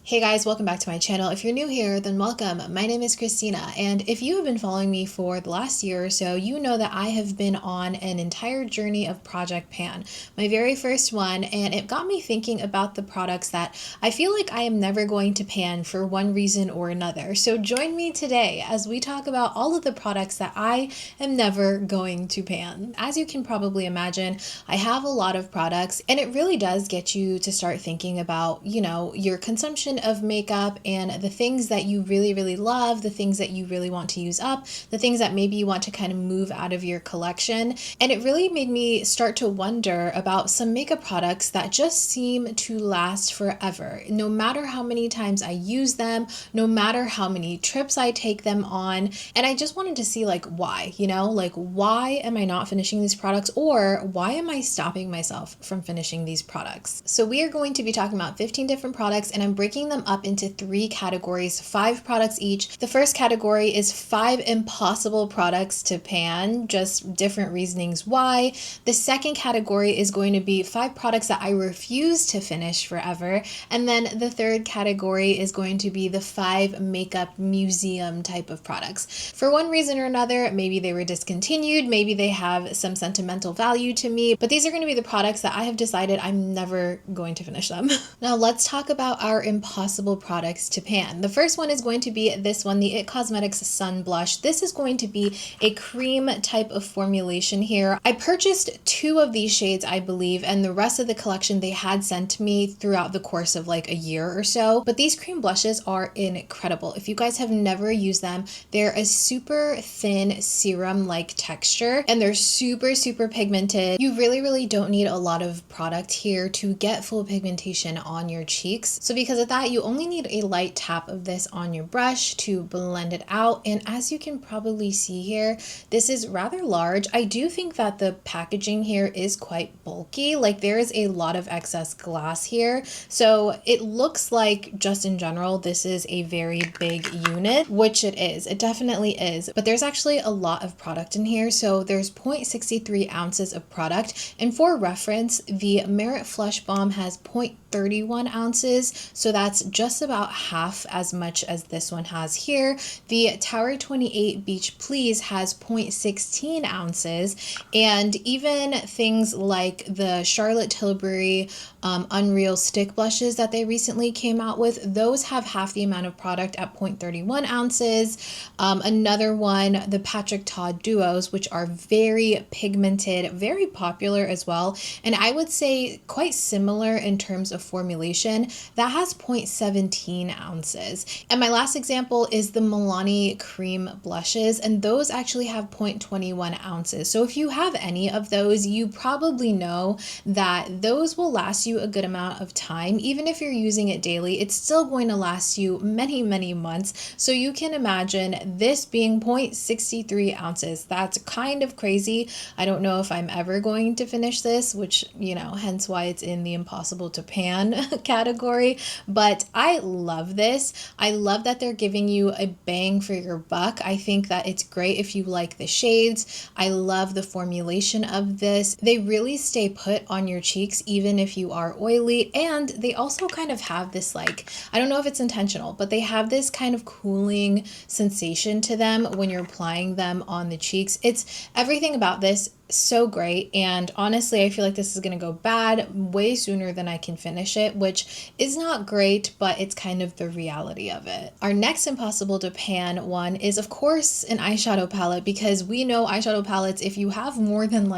Hey guys, welcome back to my channel. If you're new here, then welcome. My name is Christina, and if you have been following me for the last year or so, you know that I have been on an entire journey of Project Pan, my very first one, and it got me thinking about the products that I feel like I am never going to pan for one reason or another. So join me today as we talk about all of the products that I am never going to pan. As you can probably imagine, I have a lot of products, and it really does get you to start thinking about, your consumption of makeup and the things that you really love, the things that you really want to use up, the things that maybe you want to kind of move out of your collection. And it really made me start to wonder about some makeup products that just seem to last forever. No matter how many times I use them, no matter how many trips I take them on. And I just wanted to see why, why am I not finishing these products, or why am I stopping myself from finishing these products? So we are going to be talking about 15 different products, and I'm breaking them up into 3 categories, 5 products each. The first category is 5 impossible products to pan, just different reasonings why. The second category is going to be 5 products that I refuse to finish forever. And then the third category is going to be the 5 makeup museum type of products. For one reason or another, maybe they were discontinued, maybe they have some sentimental value to me, but these are going to be the products that I have decided I'm never going to finish them. Now let's talk about our impossible products to pan. The first one is going to be this one, the IT Cosmetics Sun Blush. This is going to be a cream type of formulation here. I purchased 2 of these shades, I believe, and the rest of the collection they had sent to me throughout the course of a year or so. But these cream blushes are incredible. If you guys have never used them, they're a super thin serum-like texture, and they're super pigmented. You really don't need a lot of product here to get full pigmentation on your cheeks. So because of that, you only need a light tap of this on your brush to blend it out. And as you can probably see here, this is rather large. I do think that the packaging here is quite bulky. There is a lot of excess glass here. So it looks like, just in general, this is a very big unit, which it is. It definitely is. But there's actually a lot of product in here. So there's 0.63 ounces of product. And for reference, the Merit Flush Balm has 0.31 ounces. So that's just about half as much as this one has here. The Tower 28 Beach Please has 0.16 ounces. And even things like the Charlotte Tilbury Unreal Stick Blushes that they recently came out with, those have half the amount of product at 0.31 ounces. Another one, the Patrick Ta Duos, which are very pigmented, very popular as well. And I would say quite similar in terms of formulation, that has 0.17 ounces. And my last example is the Milani Cream Blushes, and those actually have 0.21 ounces. So if you have any of those, you probably know that those will last you a good amount of time. Even if you're using it daily, it's still going to last you many months. So you can imagine this being 0.63 ounces. That's kind of crazy. I don't know if I'm ever going to finish this, which, hence why it's in the impossible to pan category. But I love this. I love that they're giving you a bang for your buck. I think that it's great if you like the shades. I love the formulation of this. They really stay put on your cheeks even if you are oily, and they also kind of have this I don't know if it's intentional, but they have this kind of cooling sensation to them when you're applying them on the cheeks. It's everything about this so great, and honestly I feel like this is gonna go bad way sooner than I can finish it, which is not great, but it's kind of the reality of it. Our next impossible to pan one is of course an eyeshadow palette, because we know eyeshadow palettes, if you have more than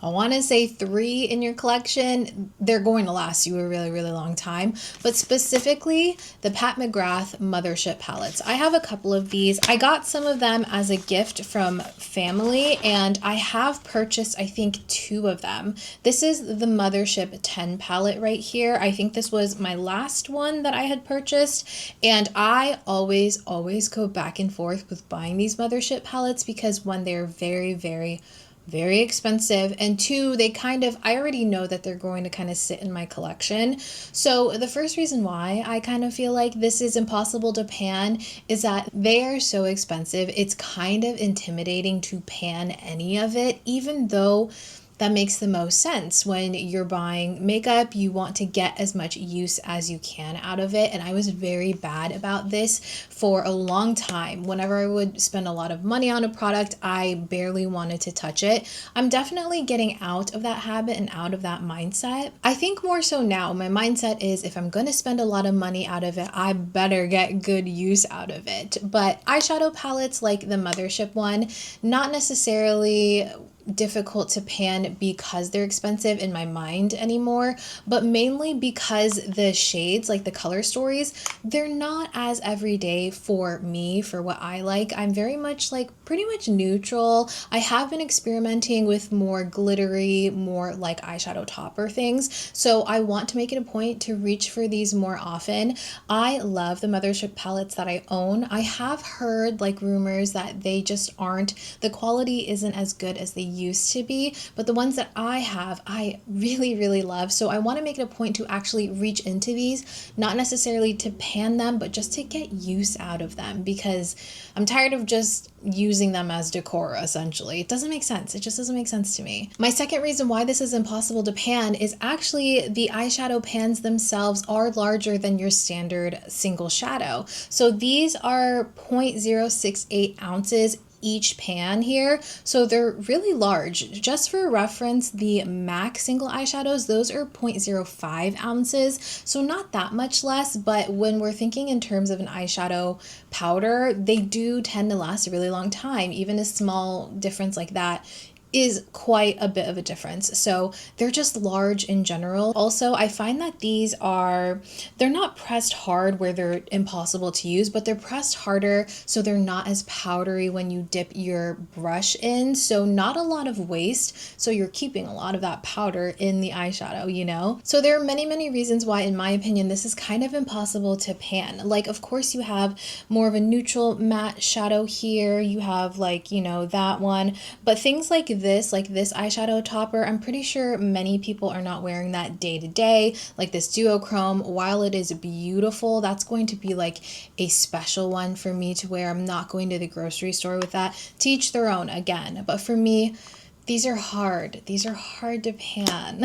I want to say 3 in your collection, they're going to last you a really long time. But specifically the Pat McGrath Mothership palettes. I have a couple of these. I got some of them as a gift from family, and I have purchased I think 2 of them. This is the Mothership 10 palette right here. I think this was my last one that I had purchased, and I always go back and forth with buying these Mothership palettes, because one, they're very expensive, and 2, I already know that they're going to kind of sit in my collection. So the first reason why I kind of feel like this is impossible to pan is that they are so expensive. It's kind of intimidating to pan any of it, even though that makes the most sense. When you're buying makeup, you want to get as much use as you can out of it. And I was very bad about this for a long time. Whenever I would spend a lot of money on a product, I barely wanted to touch it. I'm definitely getting out of that habit and out of that mindset. I think more so now, my mindset is if I'm going to spend a lot of money out of it, I better get good use out of it. But eyeshadow palettes like the Mothership one, not necessarily difficult to pan because they're expensive in my mind anymore, but mainly because the shades, like the color stories, they're not as everyday for me, for what I like. I'm very much like pretty much neutral. I have been experimenting with more glittery, more like eyeshadow topper things, so I want to make it a point to reach for these more often. I love the Mothership palettes that I own. I have heard like rumors that they just aren't, the quality isn't as good as they used to be, but the ones that I have, I really love. So I want to make it a point to actually reach into these, not necessarily to pan them, but just to get use out of them, because I'm tired of just using them as decor essentially. It doesn't make sense. It just doesn't make sense to me. My second reason why this is impossible to pan is actually the eyeshadow pans themselves are larger than your standard single shadow. So these are 0.068 ounces each pan here, so they're really large. Just for reference, the MAC single eyeshadows, those are 0.05 ounces, so not that much less, but when we're thinking in terms of an eyeshadow powder, they do tend to last a really long time. Even a small difference like that is quite a bit of a difference. So they're just large in general. Also, I find that these are, they're not pressed hard where they're impossible to use, but they're pressed harder so they're not as powdery when you dip your brush in. So not a lot of waste. So you're keeping a lot of that powder in the eyeshadow, you know? So there are many reasons why, in my opinion, this is kind of impossible to pan. Like, of course, you have more of a neutral matte shadow here. You have like, you know, that one, but things like this eyeshadow topper, I'm pretty sure many people are not wearing that day to day. Like this duochrome, while it is beautiful, that's going to be like a special one for me to wear. I'm not going to the grocery store with that. To each their own again, but for me, these are hard. These are hard to pan.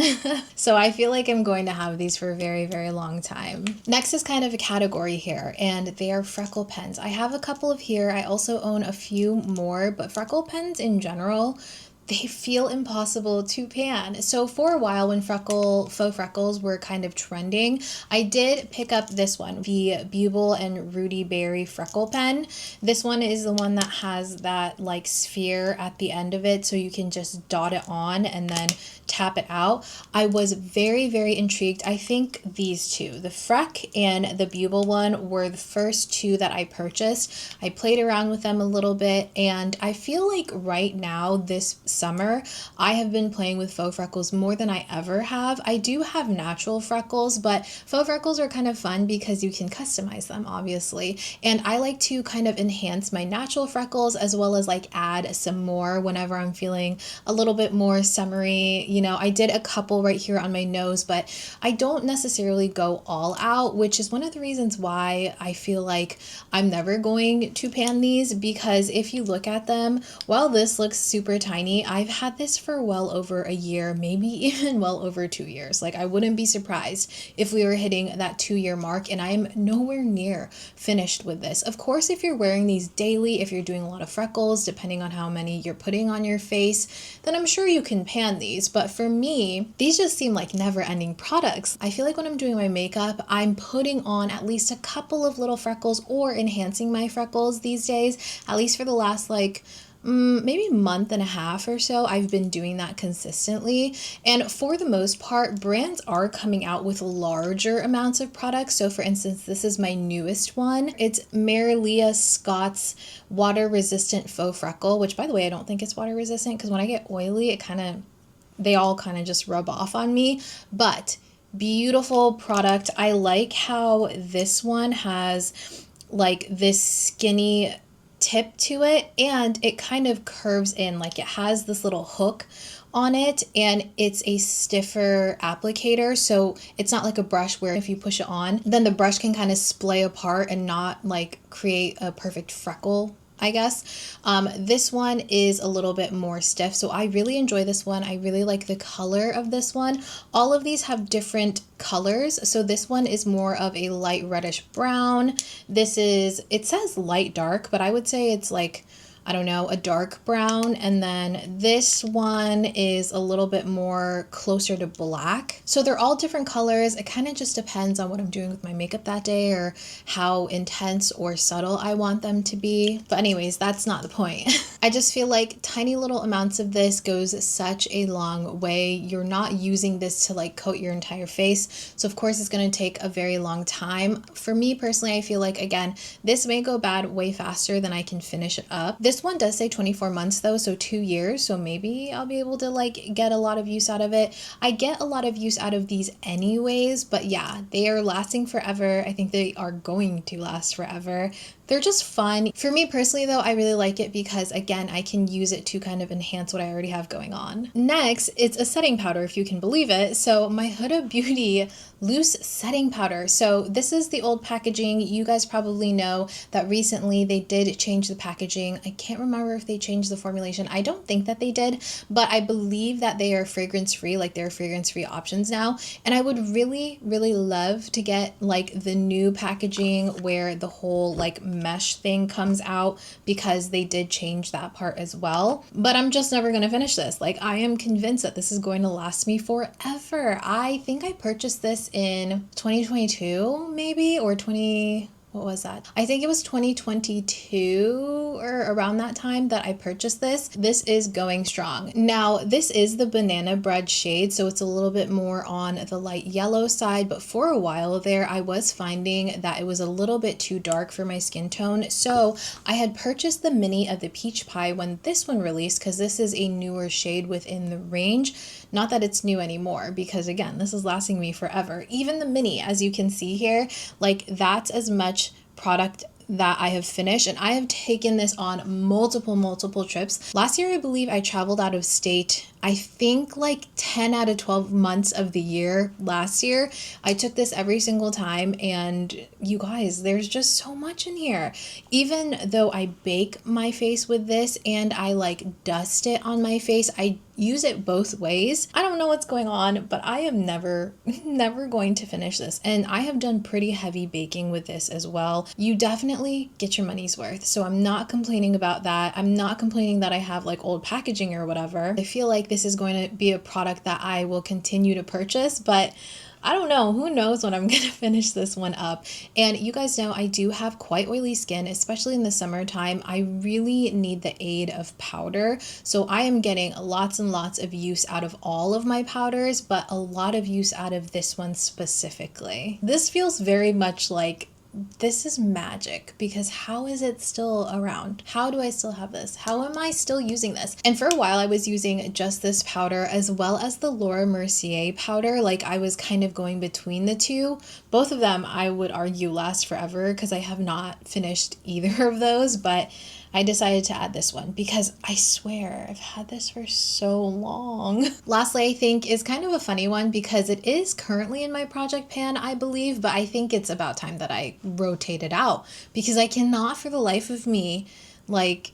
So I feel like I'm going to have these for a very long time. Next is kind of a category here, and they are Freckle Pens. I have a couple of here. I also own a few more, but Freckle Pens in general, they feel impossible to pan. So for a while, when faux freckles were kind of trending, I did pick up this one, the Beaubble and Rudy Berry Freckle Pen. This one is the one that has that like sphere at the end of it, so you can just dot it on and then tap it out. I was very intrigued. I think these two, the Freck and the Beaubble one, were the first two that I purchased. I played around with them a little bit, and I feel like right now, this summer, I have been playing with faux freckles more than I ever have. I do have natural freckles, but faux freckles are kind of fun because you can customize them, obviously. And I like to kind of enhance my natural freckles as well as like add some more whenever I'm feeling a little bit more summery. You know, I did a couple right here on my nose, but I don't necessarily go all out, which is one of the reasons why I feel like I'm never going to pan these, because if you look at them, while this looks super tiny, I've had this for well over a year, maybe even well over 2 years. Like, I wouldn't be surprised if we were hitting that 2-year mark, and I'm nowhere near finished with this. Of course, if you're wearing these daily, if you're doing a lot of freckles, depending on how many you're putting on your face, then I'm sure you can pan these. But for me, these just seem like never-ending products. I feel like when I'm doing my makeup, I'm putting on at least a couple of little freckles or enhancing my freckles these days, at least for the last like maybe month and a half or so. I've been doing that consistently, and for the most part, brands are coming out with larger amounts of products. So for instance, this is my newest one. It's Marylia Scott's water resistant faux freckle, which, by the way, I don't think it's water resistant, because when I get oily, they all kind of just rub off on me. But beautiful product. I like how this one has like this skinny tip to it, and it kind of curves in, like it has this little hook on it, and it's a stiffer applicator, so it's not like a brush where if you push it on, then the brush can kind of splay apart and not like create a perfect freckle I guess. This one is a little bit more stiff, so I really enjoy this one. I really like the color of this one. All of these have different colors, so this one is more of a light reddish brown. This is, it says light dark, but I would say it's like, I don't know, a dark brown. And then this one is a little bit more closer to black. So they're all different colors. It kind of just depends on what I'm doing with my makeup that day or how intense or subtle I want them to be. But anyways, that's not the point. I just feel like tiny little amounts of this goes such a long way. You're not using this to like coat your entire face. So of course it's going to take a very long time. For me personally, I feel like, again, this may go bad way faster than I can finish it up. This one does say 24 months though, so 2 years, so maybe I'll be able to like get a lot of use out of it. I get a lot of use out of these anyways, but yeah, they are lasting forever. I think they are going to last forever. They're just fun. For me personally though, I really like it because again, I can use it to kind of enhance what I already have going on. Next, it's a setting powder, if you can believe it. So my Huda Beauty loose setting powder. So this is the old packaging. You guys probably know that recently they did change the packaging. I can't remember if they changed the formulation. I don't think that they did, but I believe that they are fragrance free, like they're fragrance free options now. And I would really, really love to get like the new packaging where the whole like mesh thing comes out, because they did change that part as well. But I'm just never going to finish this. Like, I am convinced that this is going to last me forever. I think I purchased this in 2022 maybe, or what was that? I think it was 2022 or around that time that I purchased this. This is going strong. Now, this is the banana bread shade, so it's a little bit more on the light yellow side, but for a while there, I was finding that it was a little bit too dark for my skin tone. So I had purchased the mini of the peach pie when this one released, because this is a newer shade within the range. Not that it's new anymore, because again, this is lasting me forever. Even the mini, as you can see here, like that's as much product that I have finished, and I have taken this on multiple trips. Last year, I believe I traveled out of state, I think like 10 out of 12 months of the year last year. I took this every single time, and you guys, there's just so much in here. Even though I bake my face with this and I like dust it on my face, I use it both ways. I don't know what's going on, but I am never going to finish this. And I have done pretty heavy baking with this as well. You definitely get your money's worth. So I'm not complaining about that. I'm not complaining that I have like old packaging or whatever. I feel like this is going to be a product that I will continue to purchase, but I don't know, who knows when I'm gonna finish this one up. And you guys know I do have quite oily skin, especially in the summertime. I really need the aid of powder. So I am getting lots and lots of use out of all of my powders, but a lot of use out of this one specifically. This feels very much like this is magic, because how is it still around? How do I still have this? How am I still using this? And for a while I was using just this powder as well as the Laura Mercier powder. Like I was kind of going between the two. Both of them I would argue last forever, because I have not finished either of those, but I decided to add this one because I swear I've had this for so long. Lastly, I think is kind of a funny one because it is currently in my project pan, I believe, but I think it's about time that I rotate it out, because I cannot for the life of me like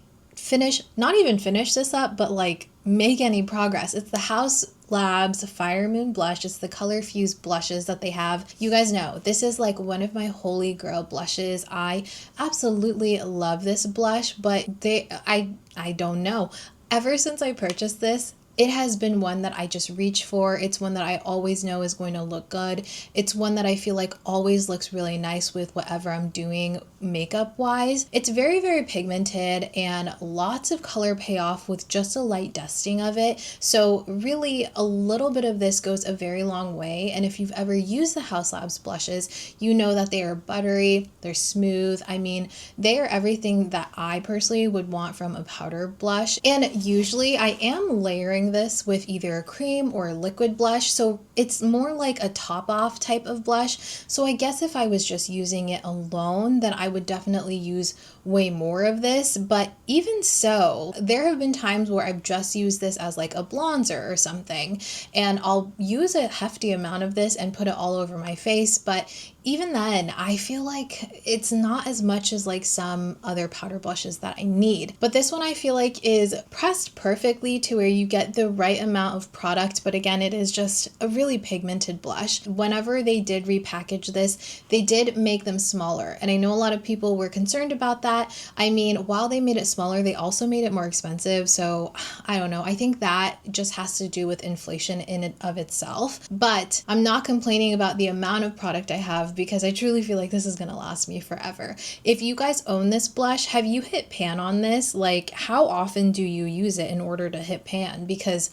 not even finish this up, but like make any progress. It's the Haus Labs Fire Moon blush. It's the color fused blushes that they have. You guys know this is like one of my holy grail blushes. I absolutely love this blush, but I don't know. Ever since I purchased this, it has been one that I just reach for. It's one that I always know is going to look good. It's one that I feel like always looks really nice with whatever I'm doing makeup wise. It's very, very pigmented and lots of color payoff with just a light dusting of it. So really a little bit of this goes a very long way. And if you've ever used the Haus Labs blushes, you know that they are buttery, they're smooth. I mean, they are everything that I personally would want from a powder blush. And usually I am layering this with either a cream or a liquid blush, so it's more like a top off type of blush. So I guess if I was just using it alone, then I would definitely use way more of this. But even so, there have been times where I've just used this as like a bronzer or something, and I'll use a hefty amount of this and put it all over my face. But even then, I feel like it's not as much as like some other powder blushes that I need. But this one I feel like is pressed perfectly to where you get the right amount of product. But again, it is just a really pigmented blush. Whenever they did repackage this, they did make them smaller. And I know a lot of people were concerned about that. I mean, while they made it smaller, they also made it more expensive. So I don't know. I think that just has to do with inflation in and of itself. But I'm not complaining about the amount of product I have because I truly feel like this is going to last me forever. If you guys own this blush, have you hit pan on this? Like, how often do you use it in order to hit pan? Because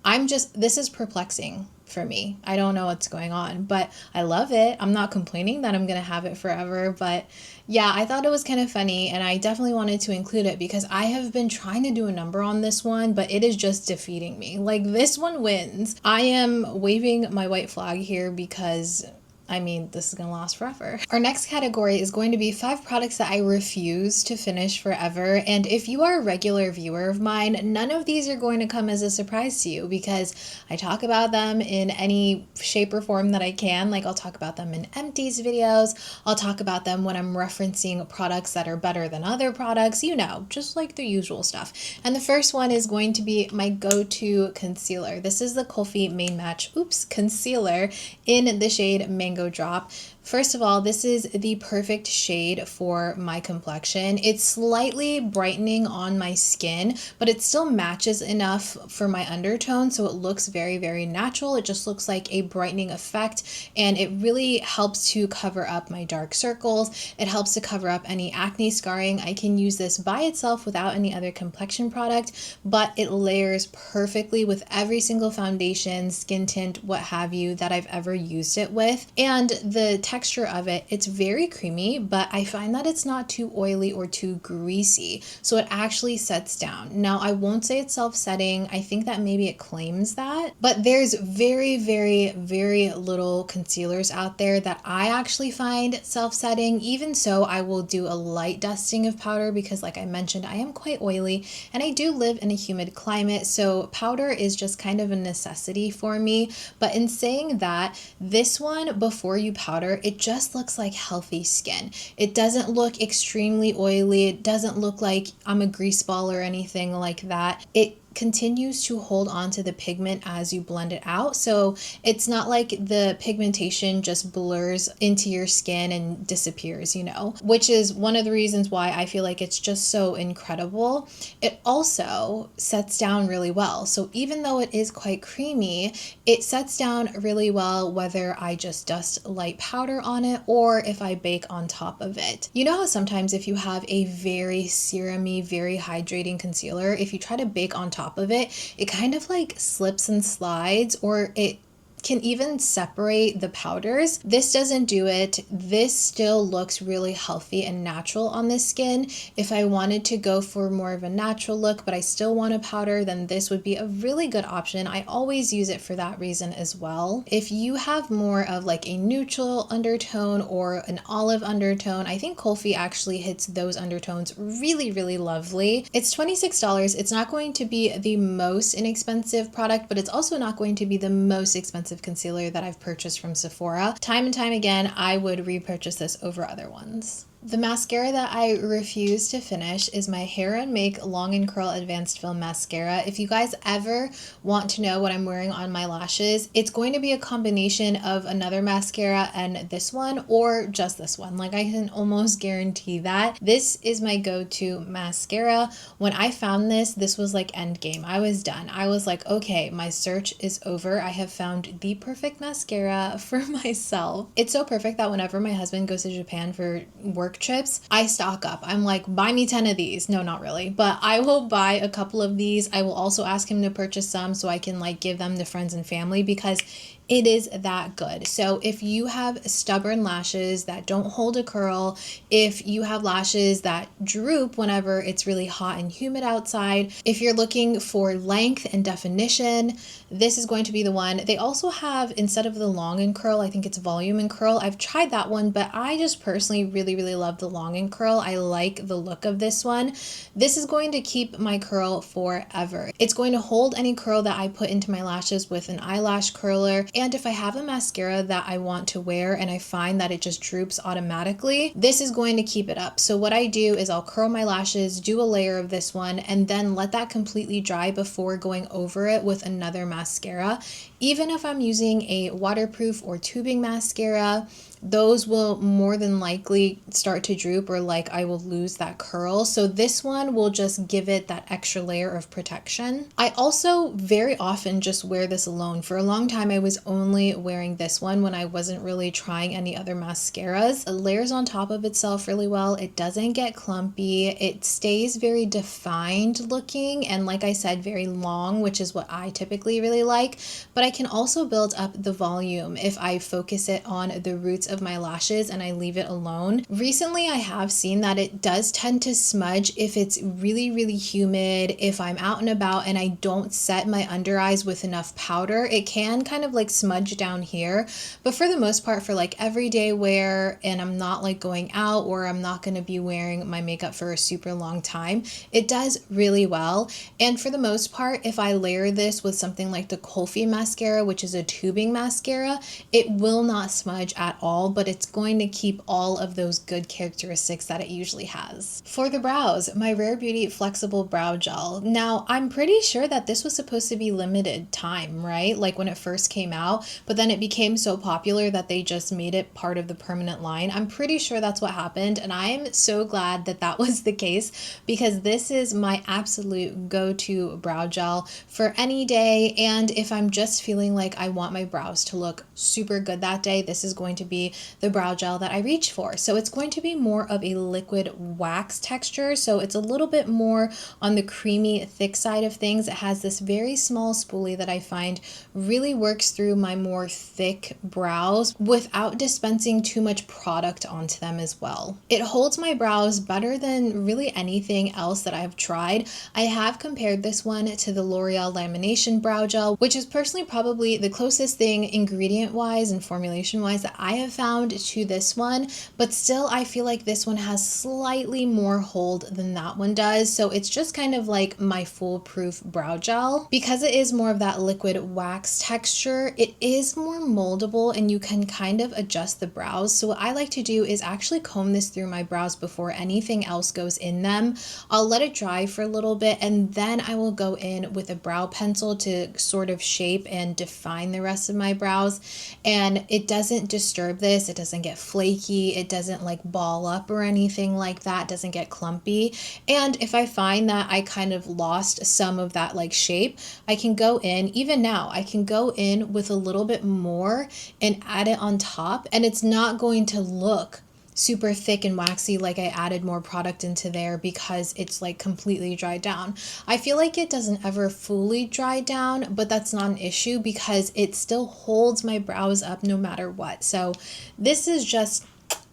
this is perplexing for me. I don't know what's going on, but I love it. I'm not complaining that I'm going to have it forever, but yeah, I thought it was kind of funny and I definitely wanted to include it because I have been trying to do a number on this one, but it is just defeating me. Like, this one wins. I am waving my white flag here because I mean, this is going to last forever. Our next category is going to be 5 products that I refuse to finish forever. And if you are a regular viewer of mine, none of these are going to come as a surprise to you because I talk about them in any shape or form that I can. Like, I'll talk about them in empties videos. I'll talk about them when I'm referencing products that are better than other products, you know, just like the usual stuff. And the first one is going to be my go-to concealer. This is the Kulfi Main Match Concealer in the shade Mango Drop. First of all, this is the perfect shade for my complexion. It's slightly brightening on my skin, but it still matches enough for my undertone, so it looks very, very natural. It just looks like a brightening effect, and it really helps to cover up my dark circles. It helps to cover up any acne scarring. I can use this by itself without any other complexion product, but it layers perfectly with every single foundation, skin tint, what have you, that I've ever used it with. And the texture of it, it's very creamy, but I find that it's not too oily or too greasy, so it actually sets down. Now, I won't say it's self-setting. I think that maybe it claims that, but there's very, very, very little concealers out there that I actually find self-setting. Even so, I will do a light dusting of powder because, like I mentioned, I am quite oily and I do live in a humid climate, so powder is just kind of a necessity for me. But in saying that, this one, before you powder, it just looks like healthy skin. It doesn't look extremely oily. It doesn't look like I'm a grease ball or anything like that. It continues to hold on to the pigment as you blend it out. So it's not like the pigmentation just blurs into your skin and disappears, you know, which is one of the reasons why I feel like it's just so incredible. It also sets down really well. So even though it is quite creamy, it sets down really well whether I just dust light powder on it or if I bake on top of it. You know how sometimes if you have a very serum-y, very hydrating concealer, if you try to bake on top of it, it kind of like slips and slides, or it can even separate the powders. This doesn't do it. This still looks really healthy and natural on the skin. If I wanted to go for more of a natural look, but I still want a powder, then this would be a really good option. I always use it for that reason as well. If you have more of like a neutral undertone or an olive undertone, I think Kulfi actually hits those undertones really, really lovely. It's $26. It's not going to be the most inexpensive product, but it's also not going to be the most expensive concealer that I've purchased from Sephora. Time and time again, I would repurchase this over other ones. The mascara that I refuse to finish is my Hair & Make Long and Curl Advanced Film Mascara. If you guys ever want to know what I'm wearing on my lashes, it's going to be a combination of another mascara and this one, or just this one. Like, I can almost guarantee that. This is my go-to mascara. When I found this, this was like endgame. I was done. I was like, okay, my search is over. I have found the perfect mascara for myself. It's so perfect that whenever my husband goes to Japan for work trips, I stock up. I'm like, buy me 10 of these. No, not really, but I will buy a couple of these. I will also ask him to purchase some so I can like give them to friends and family because it is that good. So if you have stubborn lashes that don't hold a curl, if you have lashes that droop whenever it's really hot and humid outside, if you're looking for length and definition, this is going to be the one. They also have, instead of the long and curl, I think it's volume and curl. I've tried that one, but I just personally really, really love the long and curl. I like the look of this one. This is going to keep my curl forever. It's going to hold any curl that I put into my lashes with an eyelash curler. And if I have a mascara that I want to wear and I find that it just droops automatically, this is going to keep it up. So what I do is I'll curl my lashes, do a layer of this one, and then let that completely dry before going over it with another mascara. Even if I'm using a waterproof or tubing mascara, those will more than likely start to droop, or like I will lose that curl. So this one will just give it that extra layer of protection. I also very often just wear this alone. For a long time, I was only wearing this one when I wasn't really trying any other mascaras. It layers on top of itself really well. It doesn't get clumpy. It stays very defined looking, and like I said, very long, which is what I typically really like. But I can also build up the volume if I focus it on the roots of my lashes and I leave it alone. Recently, I have seen that it does tend to smudge if it's really, really humid. If I'm out and about and I don't set my under eyes with enough powder, it can kind of like smudge down here. But for the most part, for like everyday wear, and I'm not like going out, or I'm not going to be wearing my makeup for a super long time, it does really well. And for the most part, if I layer this with something like the Kulfi mascara, which is a tubing mascara, it will not smudge at all, but it's going to keep all of those good characteristics that it usually has. For the brows, my Rare Beauty Flexible Brow Gel. Now, I'm pretty sure that this was supposed to be limited time, right? Like when it first came out, but then it became so popular that they just made it part of the permanent line. I'm pretty sure that's what happened, and I'm so glad that that was the case, because this is my absolute go-to brow gel for any day. And if I'm just feeling like I want my brows to look super good that day, this is going to be the brow gel that I reach for. So it's going to be more of a liquid wax texture, so it's a little bit more on the creamy thick side of things. It has this very small spoolie that I find really works through my more thick brows without dispensing too much product onto them as well. It holds my brows better than really anything else that I've tried. I have compared this one to the L'Oreal Lamination Brow Gel, which is personally probably the closest thing ingredient wise and formulation wise that I have found to this one, but still I feel like this one has slightly more hold than that one does. So it's just kind of like my foolproof brow gel. Because it is more of that liquid wax texture, it is more moldable and you can kind of adjust the brows. So what I like to do is actually comb this through my brows before anything else goes in them. I'll let it dry for a little bit, and then I will go in with a brow pencil to sort of shape and define the rest of my brows. And it doesn't disturb this. It doesn't get flaky. It doesn't like ball up or anything like that. It doesn't get clumpy. And if I find that I kind of lost some of that like shape, I can go in, even now, I can go in with a little bit more and add it on top, and it's not going to look super thick and waxy like I added more product into there because it's like completely dried down. I feel like it doesn't ever fully dry down, but that's not an issue because it still holds my brows up no matter what. So this is just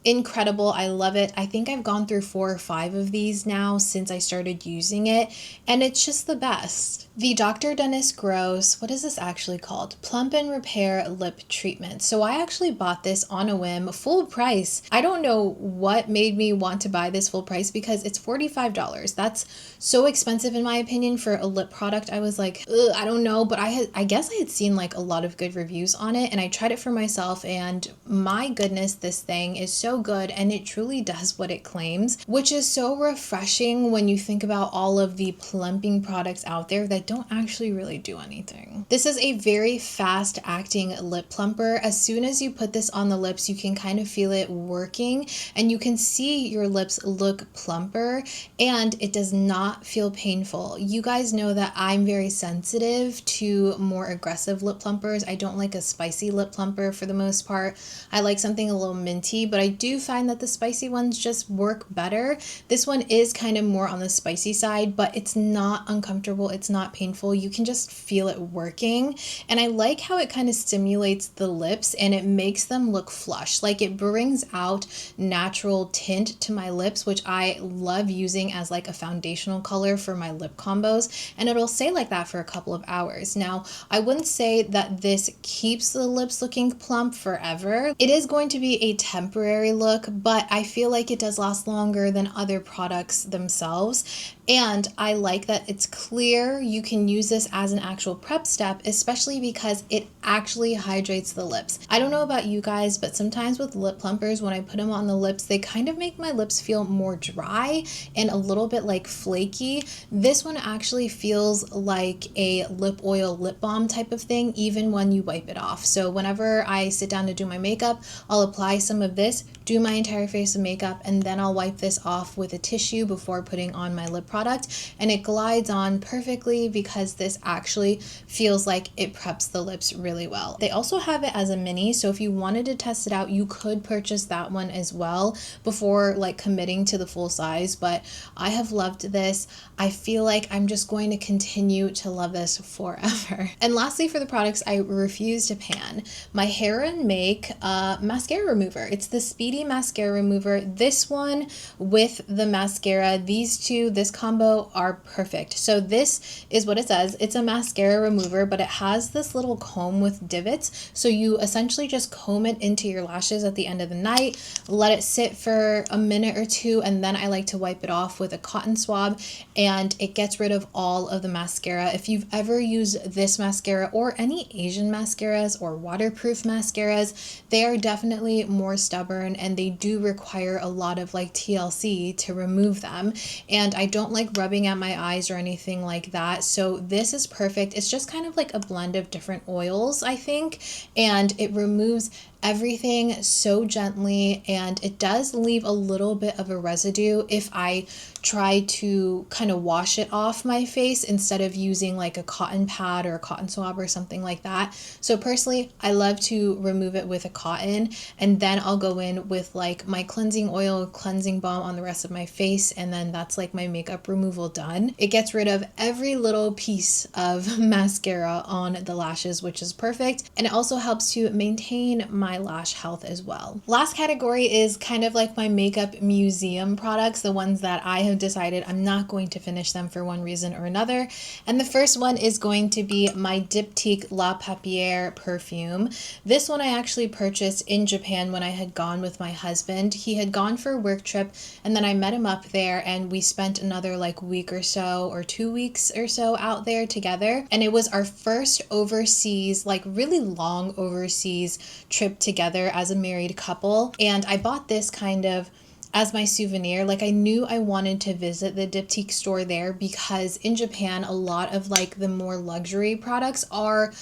incredible. I love it. I think I've gone through 4 or 5 of these now since I started using it, and it's just the best. The Dr. Dennis Gross, what is this actually called? Plump and Repair Lip Treatment. So I actually bought this on a whim, full price. I don't know what made me want to buy this full price because it's $45. That's so expensive in my opinion for a lip product. I was like, ugh, I don't know, but I guess I had seen like a lot of good reviews on it, and I tried it for myself, and my goodness, this thing is so good, and it truly does what it claims, which is so refreshing when you think about all of the plumping products out there that don't actually really do anything. This is a very fast acting lip plumper. As soon as you put this on the lips, you can kind of feel it working, and you can see your lips look plumper, and it does not feel painful. You guys know that I'm very sensitive to more aggressive lip plumpers. I don't like a spicy lip plumper for the most part. I like something a little minty, but I do find that the spicy ones just work better. This one is kind of more on the spicy side, but it's not uncomfortable. It's not painful. You can just feel it working. And I like how it kind of stimulates the lips and it makes them look flush. Like it brings out natural tint to my lips, which I love using as like a foundational color for my lip combos. And it'll stay like that for a couple of hours. Now, I wouldn't say that this keeps the lips looking plump forever. It is going to be a temporary look, but I feel like it does last longer than other products themselves. And I like that it's clear. You you can use this as an actual prep step, especially because it actually hydrates the lips. I don't know about you guys, but sometimes with lip plumpers, when I put them on the lips, they kind of make my lips feel more dry and a little bit like flaky. This one actually feels like a lip oil lip balm type of thing, even when you wipe it off. So whenever I sit down to do my makeup, I'll apply some of this, do my entire face of makeup, and then I'll wipe this off with a tissue before putting on my lip product, and it glides on perfectly because this actually feels like it preps the lips really well. They also have it as a mini, so if you wanted to test it out, you could purchase that one as well before like committing to the full size, but I have loved this. I feel like I'm just going to continue to love this forever. And lastly, for the products I refuse to pan, my Heroine make mascara remover. It's the Speedy mascara remover. This one with the mascara, these two, this combo are perfect. So this is what it says. It's a mascara remover, but it has this little comb with divots. So you essentially just comb it into your lashes at the end of the night, let it sit for a minute or two, and then I like to wipe it off with a cotton swab, and it gets rid of all of the mascara. If you've ever used this mascara or any Asian mascaras or waterproof mascaras, they are definitely more stubborn and they do require a lot of like TLC to remove them. And I don't like rubbing at my eyes or anything like that. So this is perfect. It's just kind of like a blend of different oils, I think, and it removes everything so gently, and it does leave a little bit of a residue if I try to kind of wash it off my face instead of using like a cotton pad or a cotton swab or something like that. So personally, I love to remove it with a cotton, and then I'll go in with like my cleansing oil, cleansing balm on the rest of my face, and then that's like my makeup removal done. It gets rid of every little piece of mascara on the lashes, which is perfect, and it also helps to maintain my lash health as well. Last category is kind of like my makeup museum products, the ones that I have decided I'm not going to finish them for one reason or another. And the first one is going to be my Diptyque La Papier perfume. This one I actually purchased in Japan when I had gone with my husband. He had gone for a work trip, and then I met him up there and we spent another like week or so or 2 weeks or so out there together. And it was our first overseas, like really long overseas trip together as a married couple. And I bought this kind of as my souvenir. Like I knew I wanted to visit the Diptyque store there because in Japan, a lot of like the more luxury products are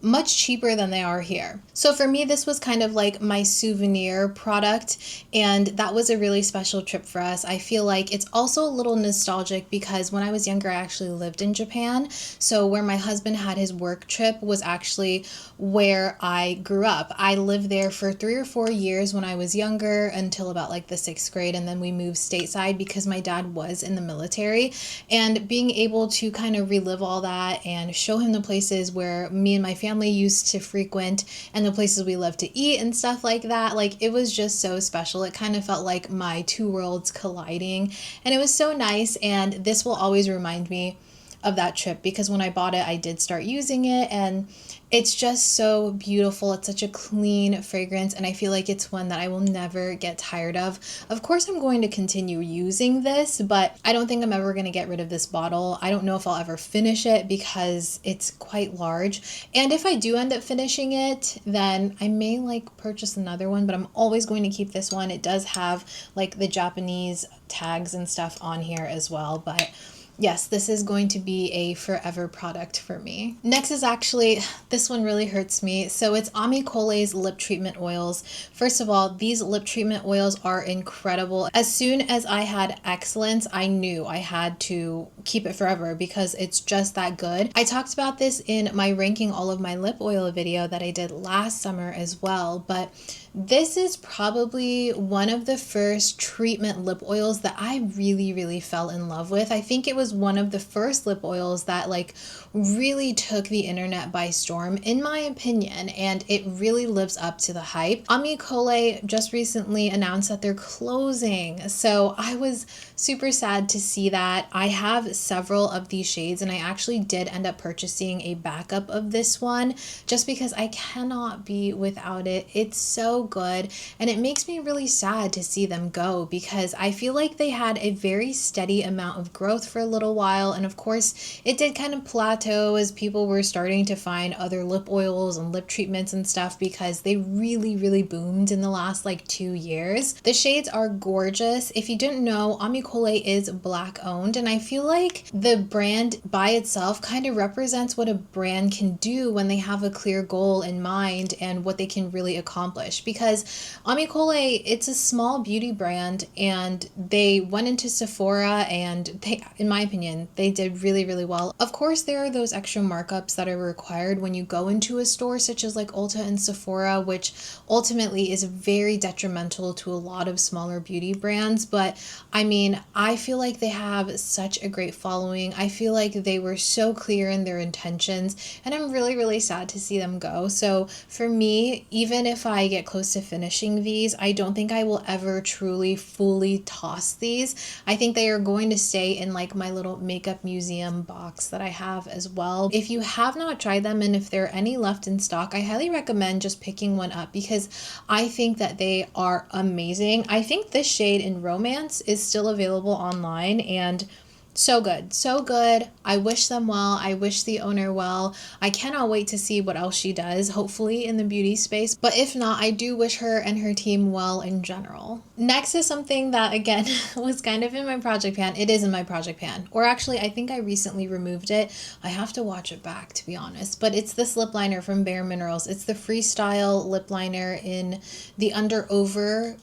much cheaper than they are here. So for me, this was kind of like my souvenir product, and that was a really special trip for us. I feel like it's also a little nostalgic because when I was younger, I actually lived in Japan. So where my husband had his work trip was actually where I grew up. I lived there for 3 or 4 years when I was younger until about like the 6th grade, and then we moved stateside because my dad was in the military. And being able to kind of relive all that and show him the places where me and my family used to frequent and the places we love to eat and stuff like that, like it was just so special. It kind of felt like my two worlds colliding, and it was so nice. And this will always remind me of that trip because when I bought it, I did start using it, and it's just so beautiful. It's such a clean fragrance, and I feel like it's one that I will never get tired of. Of course, I'm going to continue using this, but I don't think I'm ever going to get rid of this bottle. I don't know if I'll ever finish it because it's quite large. And if I do end up finishing it, then I may like purchase another one, but I'm always going to keep this one. It does have like the Japanese tags and stuff on here as well, but yes, this is going to be a forever product for me. Next is actually, this one really hurts me. So it's Amicole's lip treatment oils. First of all, these lip treatment oils are incredible. As soon as I had Excellence, I knew I had to keep it forever because it's just that good. I talked about this in my ranking all of my lip oil video that I did last summer as well, but this is probably one of the first treatment lip oils that I really fell in love with. I think it was one of the first lip oils that like really took the internet by storm, in my opinion, and it really lives up to the hype. Amicole just recently announced that they're closing, so I was super sad to see that. I have several of these shades, and I actually did end up purchasing a backup of this one just because I cannot be without it. It's so so good, and it makes me really sad to see them go because I feel like they had a very steady amount of growth for a little while, and of course it did kind of plateau as people were starting to find other lip oils and lip treatments and stuff because they really boomed in the last like 2 years. The shades are gorgeous. If you didn't know, Amicole is Black owned, and I feel like the brand by itself kind of represents what a brand can do when they have a clear goal in mind and what they can really accomplish, because Amicole, it's a small beauty brand and they went into Sephora and they, in my opinion, they did really well. Of course, there are those extra markups that are required when you go into a store such as like Ulta and Sephora, which ultimately is very detrimental to a lot of smaller beauty brands. But I mean, I feel like they have such a great following. I feel like they were so clear in their intentions, and I'm really sad to see them go. So for me, even if I get close to finishing these, I don't think I will ever truly fully toss these. I think they are going to stay in like my little makeup museum box that I have as well. If you have not tried them and if there are any left in stock, I highly recommend just picking one up because I think that they are amazing. I think this shade in Romance is still available online, and so good, so good. I wish them well. I wish the owner well. I cannot wait to see what else she does, hopefully in the beauty space. But if not, I do wish her and her team well in general. Next is something that, again, was kind of in my project pan. It is in my project pan. Or actually, I think I recently removed it. I have to watch it back, to be honest. But it's this lip liner from bareMinerals. It's the Freestyle lip liner in the Under Over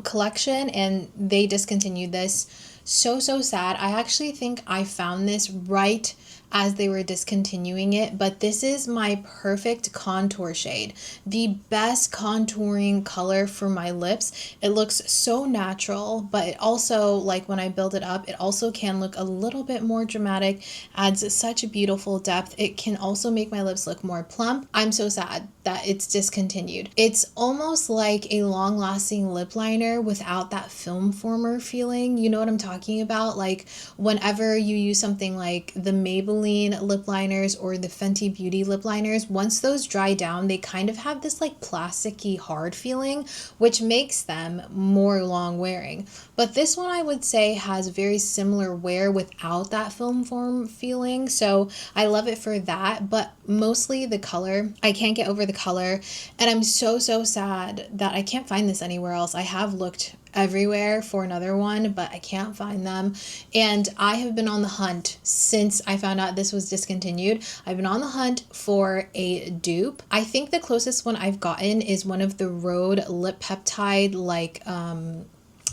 collection, and they discontinued this. So sad. I actually think I found this right as they were discontinuing it, but this is my perfect contour shade. The best contouring color for my lips. It looks so natural, but it also, like when I build it up, it also can look a little bit more dramatic, adds such a beautiful depth. It can also make my lips look more plump. I'm so sad that it's discontinued. It's almost like a long-lasting lip liner without that film former feeling. You know what I'm talking about? Like whenever you use something like the Maybelline lip liners or the Fenty Beauty lip liners, once those dry down, they kind of have this like plasticky hard feeling, which makes them more long wearing. But this one I would say has very similar wear without that film form feeling. So I love it for that, but mostly the color. I can't get over the color, and I'm so sad that I can't find this anywhere else. I have looked everywhere for another one, but I can't find them. And I have been on the hunt since I found out this was discontinued. I've been on the hunt for a dupe. I think the closest one I've gotten is one of the Rhode lip peptide, like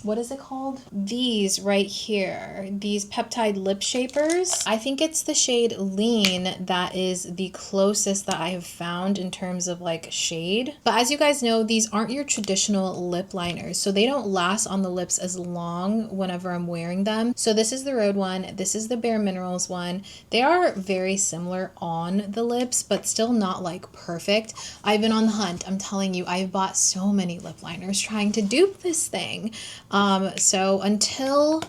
what is it called? These right here, these peptide lip shapers. I think it's the shade Lean that is the closest that I have found in terms of like shade. But as you guys know, these aren't your traditional lip liners, so they don't last on the lips as long whenever I'm wearing them. So this is the Rhode one, this is the bareMinerals one. They are very similar on the lips, but still not like perfect. I've been on the hunt. I'm telling you, I've bought so many lip liners trying to dupe this thing. So until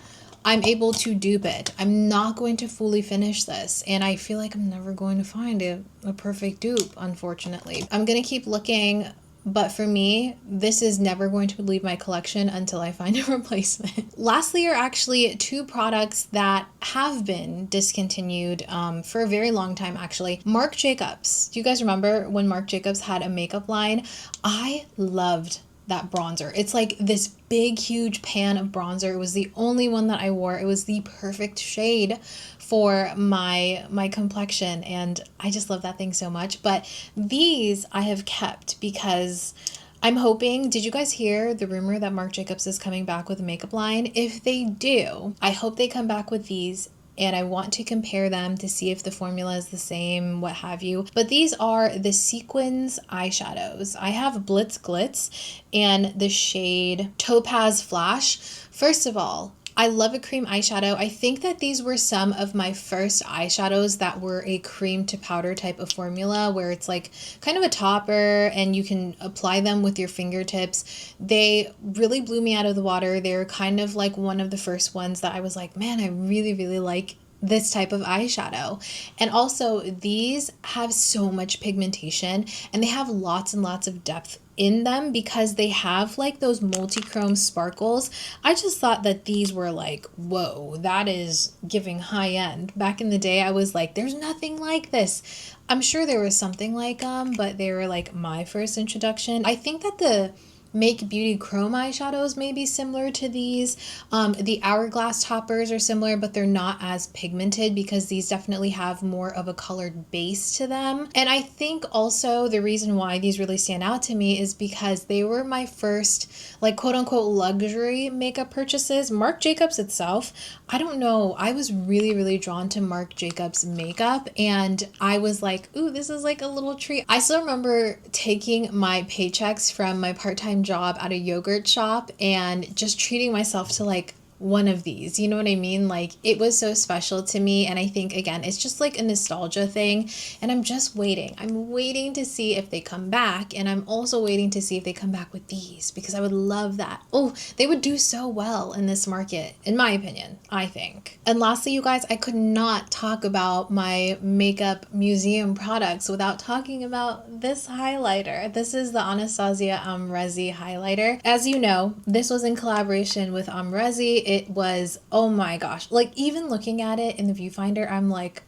I'm able to dupe it, I'm not going to fully finish this, and I feel like I'm never going to find a perfect dupe, unfortunately. I'm gonna keep looking, but for me, this is never going to leave my collection until I find a replacement. Lastly are actually two products that have been discontinued for a very long time, actually. Marc Jacobs. Do you guys remember when Marc Jacobs had a makeup line? I loved that bronzer. It's like this big huge pan of bronzer. It was the only one that I wore. It was the perfect shade for my complexion, and I just love that thing so much. But these I have kept because I'm hoping, did you guys hear the rumor that Marc Jacobs is coming back with a makeup line? If they do, I hope they come back with these, and I want to compare them to see if the formula is the same, what have you. But these are the See-Quins eyeshadows. I have Blitz Glitz and the shade Topaz Flash. First of all, I love a cream eyeshadow. I think that these were some of my first eyeshadows that were a cream to powder type of formula, where it's like kind of a topper and you can apply them with your fingertips. They really blew me out of the water. They're kind of like one of the first ones that I was like, man, I really like this type of eyeshadow. And also these have so much pigmentation and they have lots and lots of depth in them because they have like those multi-chrome sparkles. I just thought that these were like, whoa, that is giving high end. Back in the day, I was like, there's nothing like this. I'm sure there was something like them, but they were like my first introduction. I think that the Make Beauty Chrome eyeshadows may be similar to these. The Hourglass toppers are similar, but they're not as pigmented because these definitely have more of a colored base to them. And I think also the reason why these really stand out to me is because they were my first like quote unquote luxury makeup purchases. Marc Jacobs itself, I don't know, I was really drawn to Marc Jacobs makeup and I was like, ooh, this is like a little treat. I still remember taking my paychecks from my part-time job at a yogurt shop and just treating myself to like one of these, you know what I mean? Like it was so special to me. And I think again, it's just like a nostalgia thing. And I'm just waiting. I'm waiting to see if they come back. And I'm also waiting to see if they come back with these because I would love that. Oh, they would do so well in this market, in my opinion, I think. And lastly, you guys, I could not talk about my makeup museum products without talking about this highlighter. This is the Anastasia Amrezy highlighter. As you know, this was in collaboration with Amrezy. It was, oh my gosh, like even looking at it in the viewfinder, I'm like,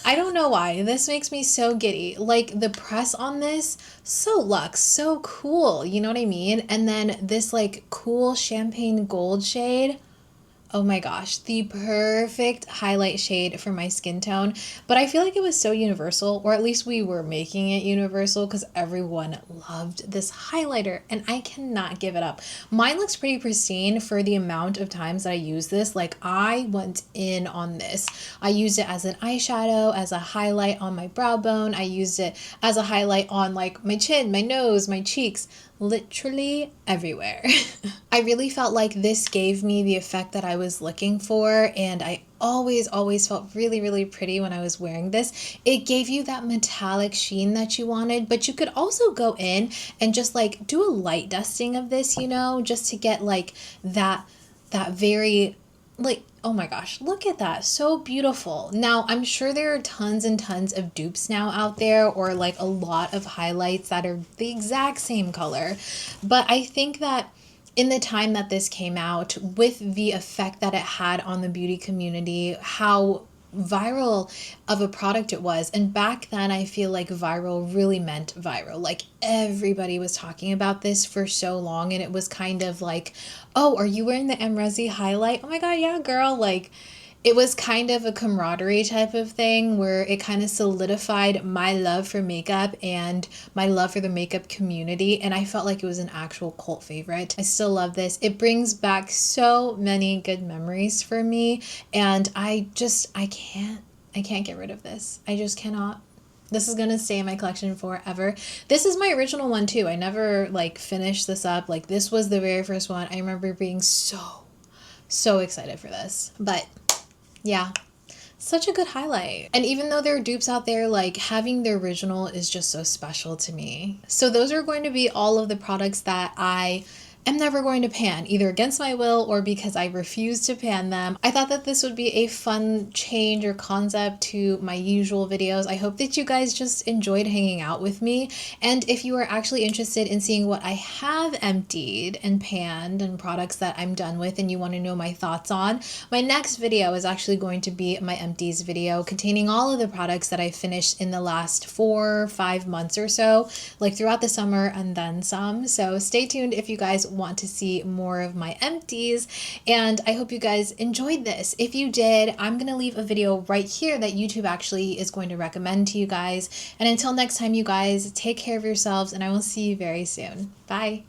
I don't know why. This makes me so giddy. Like the press on this, so luxe, so cool. You know what I mean? And then this like cool champagne gold shade. Oh my gosh, the perfect highlight shade for my skin tone. But I feel like it was so universal, or at least we were making it universal because everyone loved this highlighter and I cannot give it up. Mine looks pretty pristine for the amount of times that I use this. Like I went in on this. I used it as an eyeshadow, as a highlight on my brow bone. I used it as a highlight on like my chin, my nose, my cheeks, literally everywhere. I really felt like this gave me the effect that I was looking for, and I always felt really pretty when I was wearing this. It gave you that metallic sheen that you wanted, but you could also go in and just like do a light dusting of this, you know, just to get like that very like, oh my gosh, look at that. So beautiful. Now, I'm sure there are tons and tons of dupes now out there, or like a lot of highlights that are the exact same color. But I think that in the time that this came out, with the effect that it had on the beauty community, how viral of a product it was. And back then I feel like viral really meant viral. Like everybody was talking about this for so long, and it was kind of like, oh, are you wearing the Amrezy highlight? Oh my god, yeah girl. Like it was kind of a camaraderie type of thing where it kind of solidified my love for makeup and my love for the makeup community. And I felt like it was an actual cult favorite. I still love this. It brings back so many good memories for me. And I can't get rid of this. I just cannot. This is gonna stay in my collection forever. This is my original one too. I never like finished this up. Like this was the very first one. I remember being so excited for this. But yeah, such a good highlight. And even though there are dupes out there, like having the original is just so special to me. So those are going to be all of the products that I am never going to pan, either against my will or because I refuse to pan them. I thought that this would be a fun change or concept to my usual videos. I hope that you guys just enjoyed hanging out with me. And if you are actually interested in seeing what I have emptied and panned and products that I'm done with and you want to know my thoughts on, my next video is actually going to be my empties video containing all of the products that I finished in the last 4 or 5 months or so, like throughout the summer and then some. So stay tuned if you guys want to see more of my empties, and I hope you guys enjoyed this. If you did, I'm gonna leave a video right here that YouTube actually is going to recommend to you guys. And until next time, you guys, take care of yourselves, and I will see you very soon. Bye.